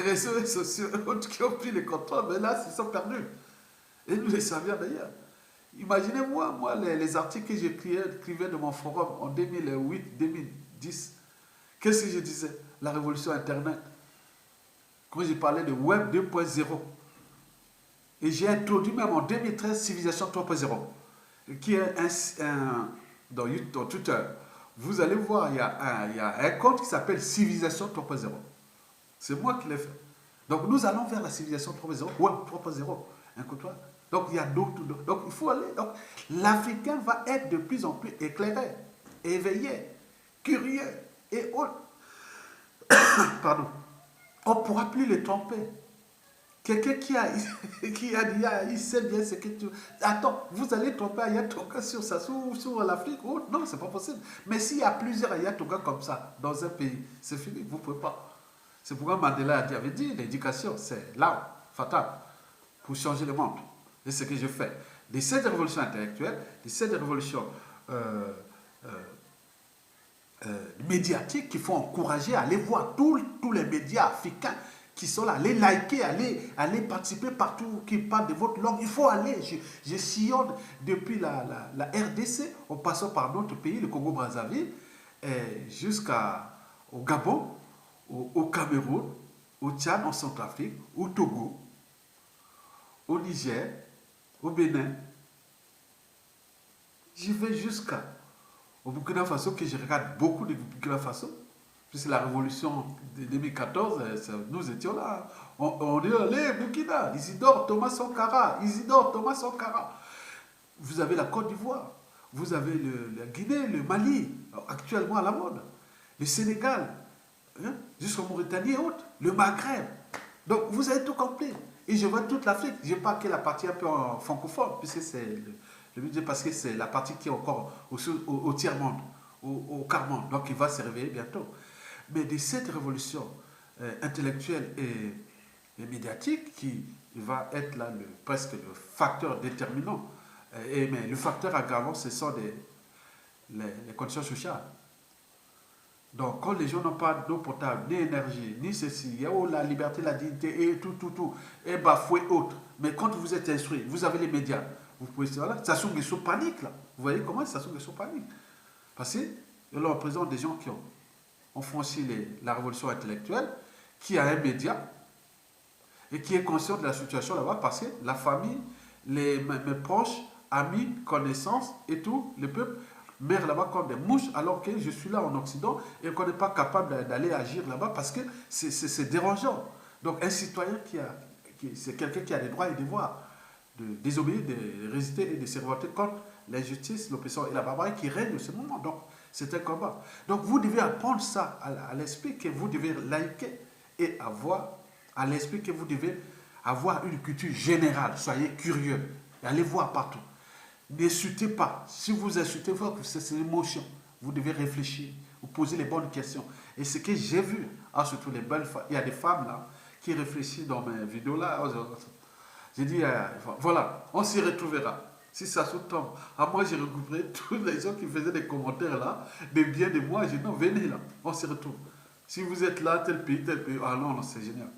réseaux sociaux qui ont pris le contrôle, mais là, ils sont perdus. Et nous les savions d'ailleurs. Imaginez-moi, les articles que j'écrivais de mon forum en 2008-2010, qu'est-ce que je disais? La révolution Internet. Quand j'ai parlé de Web 2.0. Et j'ai introduit même en 2013 Civilisation 3.0, qui est dans Twitter. Vous allez voir, il y a un compte qui s'appelle Civilisation 3.0. C'est moi qui l'ai fait. Donc nous allons vers la Civilisation 3.0, Web 3.0. Donc il y a d'autres. Donc il faut aller. Donc l'Africain va être de plus en plus éclairé, éveillé, curieux et autres. Pardon. On ne pourra plus les tromper. Quelqu'un qui a dit, il sait bien ce que tu... Attends, vous allez tromper Ayatollah sur ça, sur l'Afrique? Oh, non, c'est pas possible. Mais s'il y a plusieurs Ayatollah comme ça dans un pays, c'est fini, vous ne pouvez pas. C'est pourquoi Mandela avait dit, l'éducation, c'est l'arme fatale pour changer le monde. Et c'est ce que je fais. De cette révolution intellectuelle, de cette révolution médiatique qu'il faut encourager à aller voir tous les médias africains qui sont là, aller liker, aller participer partout, qui parlent de votre langue. Il faut aller. Je sillonne depuis la RDC, en passant par notre pays, le Congo-Brazzaville, jusqu'au Gabon, au Cameroun, au Tchad, en Centrafrique, au Togo, au Niger, au Bénin. Je vais jusqu'au Burkina Faso, que je regarde beaucoup de Burkina Faso. Puisque la révolution de 2014, nous étions là. On dit, allez, Burkina, Isidore Thomas Sankara. Vous avez la Côte d'Ivoire, vous avez la Guinée, le Mali, actuellement à la mode, le Sénégal, jusqu'en Mauritanie et autres, le Maghreb. Donc vous avez tout compris. Et je vois toute l'Afrique. Je ne parle que la partie un peu francophone, puisque c'est le budget, parce que c'est la partie qui est encore au tiers-monde, au quart-monde. Donc il va se réveiller bientôt. Mais de cette révolution intellectuelle et médiatique qui va être là presque le facteur déterminant, mais le facteur aggravant, ce sont les conditions sociales. Donc, quand les gens n'ont pas d'eau potable, ni énergie, ni ceci, il y a la liberté, la dignité et tout, et bafoué autre. Mais quand vous êtes instruit, vous avez les médias, vous pouvez, voilà, Sassou Nguesso panique là. Vous voyez comment Sassou Nguesso panique? Parce que là, on présente des gens qui ont franchi la révolution intellectuelle, qui a un média et qui est conscient de la situation là-bas, parce que la famille, mes proches, amis, connaissances et tout, le peuple, meurent là-bas comme des mouches, alors que je suis là en Occident et qu'on n'est pas capable d'aller agir là-bas parce que c'est dérangeant. Donc un citoyen c'est quelqu'un qui a des droits et des devoirs, de désobéir, de résister et de se révolter contre l'injustice, l'oppression et la barbarie qui règne en ce moment. Donc c'est un combat. Donc vous devez apprendre ça à l'esprit, que vous devez laïquer et avoir à l'esprit, que vous devez avoir une culture générale. Soyez curieux et allez voir partout. N'insultez pas. Si vous insultez, c'est une émotion. Vous devez réfléchir, vous poser les bonnes questions. Et ce que j'ai vu, surtout les belles femmes, il y a des femmes là qui réfléchissent dans mes vidéos là. J'ai dit, voilà, on s'y retrouvera. Si ça se tombe, moi j'ai regroupé tous les gens qui faisaient des commentaires là, des biens de moi. J'ai dit non, venez là, on se retrouve. Si vous êtes là, tel pays, ah non, c'est génial.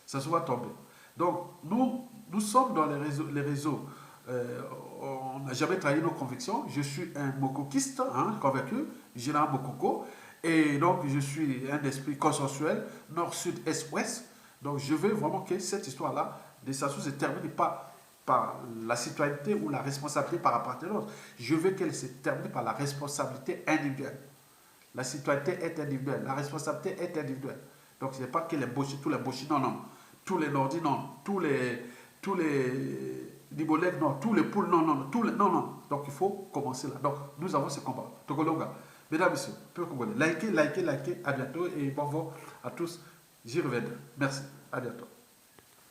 Ça se va tomber. Donc, nous sommes dans les réseaux. On n'a jamais trahi nos convictions. Je suis un mokokiste, convaincu, général Mokoko. Et donc, je suis un esprit consensuel, nord, sud, est, ouest. Donc, je veux vraiment que cette histoire-là, de Sassou, se termine pas par la citoyenneté ou la responsabilité par appartenance. Je veux qu'elle se termine par la responsabilité individuelle. La citoyenneté est individuelle, la responsabilité est individuelle. Donc, ce n'est pas que tous les Bochis, non. Tous les Nordis, non. Tous les Libolèques, non. Tous les poules, non. Non. Donc, il faut commencer là. Donc, nous avons ce combat. Togolonga. Mesdames, Messieurs, peu Congolais. Likez. À bientôt et bon vent à tous. J'y reviendrai. Merci. À bientôt.